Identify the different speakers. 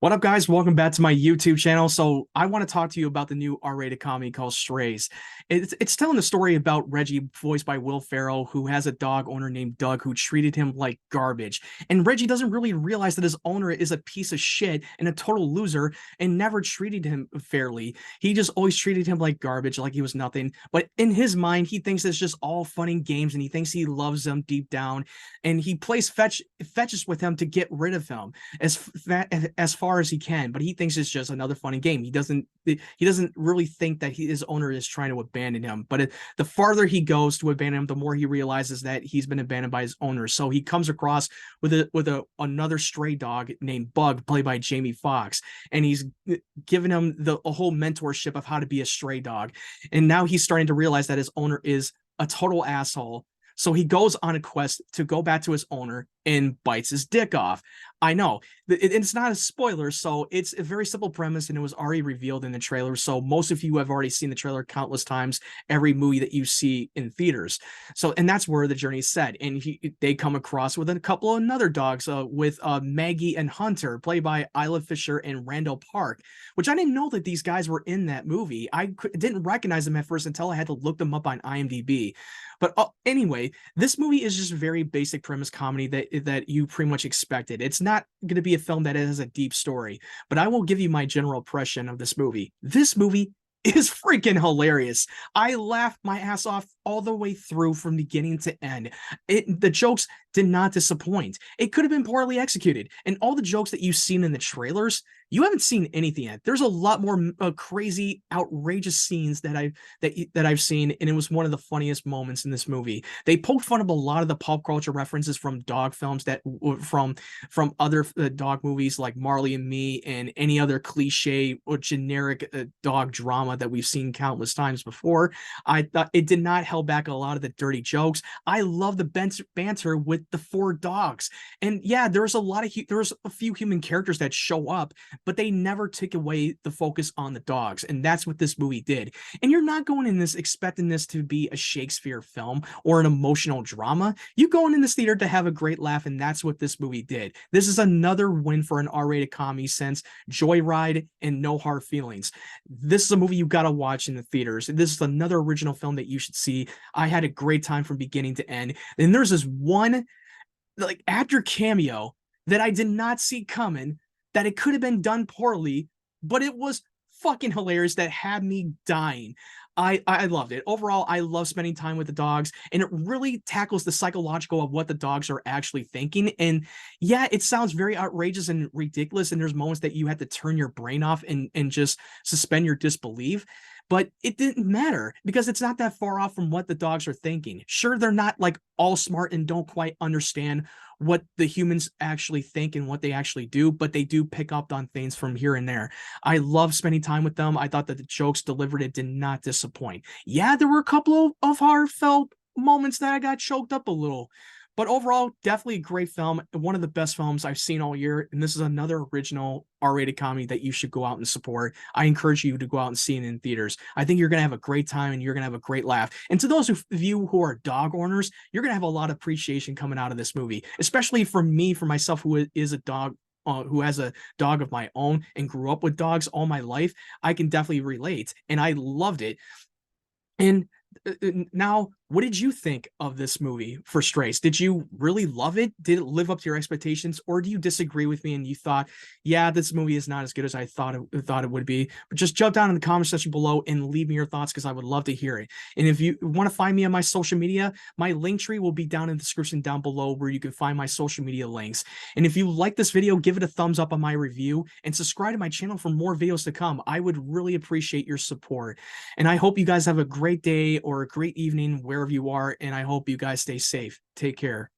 Speaker 1: What up, guys? Welcome back to my YouTube channel. So I want to talk to you about the new R-rated comedy called Strays. It's telling the story about Reggie, voiced by Will Ferrell, who has a dog owner named Doug who treated him like garbage. And Reggie doesn't really realize that his owner is a piece of shit and a total loser and never treated him fairly. He just always treated him like garbage, like he was nothing. But in his mind, he thinks it's just all fun and games, and he thinks he loves him deep down. And he plays fetches with him to get rid of him as far as he can, but he thinks it's just another funny game. He doesn't really think that his owner is trying to abandon him. But the farther he goes to abandon him, the more he realizes that he's been abandoned by his owner. So he comes across with another stray dog named Bug, played by Jamie Foxx, and he's given him a whole mentorship of how to be a stray dog. And now he's starting to realize that his owner is a total asshole. So he goes on a quest to go back to his owner and bites his dick off. I know it's not a spoiler, so it's a very simple premise, and it was already revealed in the trailer. So most of you have already seen the trailer countless times, every movie that you see in theaters. So, and that's where the journey is set. And they come across with a couple of other dogs, with Maggie and Hunter, played by Isla Fisher and Randall Park, which I didn't know that these guys were in that movie. Didn't recognize them at first until I had to look them up on IMDb. But anyway, this movie is just a very basic premise comedy that you pretty much expected. It's not going to be a film that has a deep story, but I will give you my general impression of this movie. This movie is freaking hilarious. I laughed my ass off all the way through from beginning to end. The jokes did not disappoint. It could have been poorly executed, and all the jokes that you've seen in the trailers, you haven't seen anything yet. There's a lot more crazy, outrageous scenes that I've seen, and it was one of the funniest moments in this movie. They poke fun of a lot of the pop culture references from dog films from other dog movies like Marley and Me and any other cliche or generic dog drama that we've seen countless times before. I thought it did not hold back a lot of the dirty jokes. I love the banter with the four dogs, and yeah, there's a few human characters that show up, but they never take away the focus on the dogs, and that's what this movie did. And you're not going in this expecting this to be a Shakespeare film or an emotional drama. You going in this theater to have a great laugh, and that's what this movie did. This is another win for an R-rated comedy since Joyride and No Hard Feelings. This is a movie you got to watch in the theaters. This is another original film that you should see. I had a great time from beginning to end. And there's this one like actor cameo that I did not see coming, that it could have been done poorly, but it was fucking hilarious, that had me dying. I loved it. Overall, I love spending time with the dogs, and it really tackles the psychological of what the dogs are actually thinking. And yeah, it sounds very outrageous and ridiculous, and there's moments that you have to turn your brain off and just suspend your disbelief. But it didn't matter because it's not that far off from what the dogs are thinking. Sure, they're not like all smart and don't quite understand what the humans actually think and what they actually do, but they do pick up on things from here and there. I love spending time with them. I thought that the jokes delivered, it did not disappoint. Yeah, there were a couple of heartfelt moments that I got choked up a little. But overall, definitely a great film. One of the best films I've seen all year. And this is another original R-rated comedy that you should go out and support. I encourage you to go out and see it in theaters. I think you're going to have a great time and you're going to have a great laugh. And to those of you who are dog owners, you're going to have a lot of appreciation coming out of this movie, especially for me, for myself, who is a dog who has a dog of my own and grew up with dogs all my life. I can definitely relate, and I loved it. And now, what did you think of this movie for Strays? Did you really love it? Did it live up to your expectations, or do you disagree with me and you thought, yeah, this movie is not as good as I thought it would be? But just jump down in the comment section below and leave me your thoughts, because I would love to hear it. And if you want to find me on my social media, my link tree will be down in the description down below, where you can find my social media links. And if you like this video, give it a thumbs up on my review and subscribe to my channel for more videos to come. I would really appreciate your support. And I hope you guys have a great day or a great evening wherever you are, and I hope you guys stay safe. Take care.